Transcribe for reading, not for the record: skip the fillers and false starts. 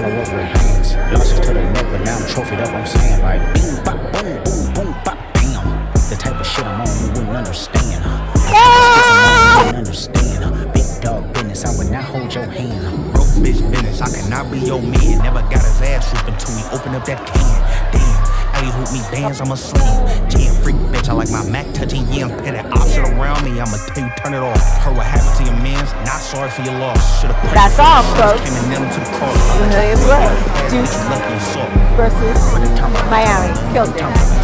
gotta work with hands. Losses to the neck, but now I'm trophied up. I'm saying like, boom, bop, boom, boom, boom, bop, bam. The type of shit I'm on, you wouldn't understand. You wouldn't understand. Big dog business, I would not hold your hand. Broke bitch business, I cannot be your man. Never got his ass whooped until we open up that can. Damn, Alley hoop me bands, I'm a slam. Jam freak bitch, I like my Mac touching yams. Pay that option around me, I'ma tell you turn it off. Heard what happened to your mans, not sorry for your loss. Should've prayed. That's all, folks. Came and nailed him to the cross. It was Duke Lucky and soft. versus Miami. Killed it.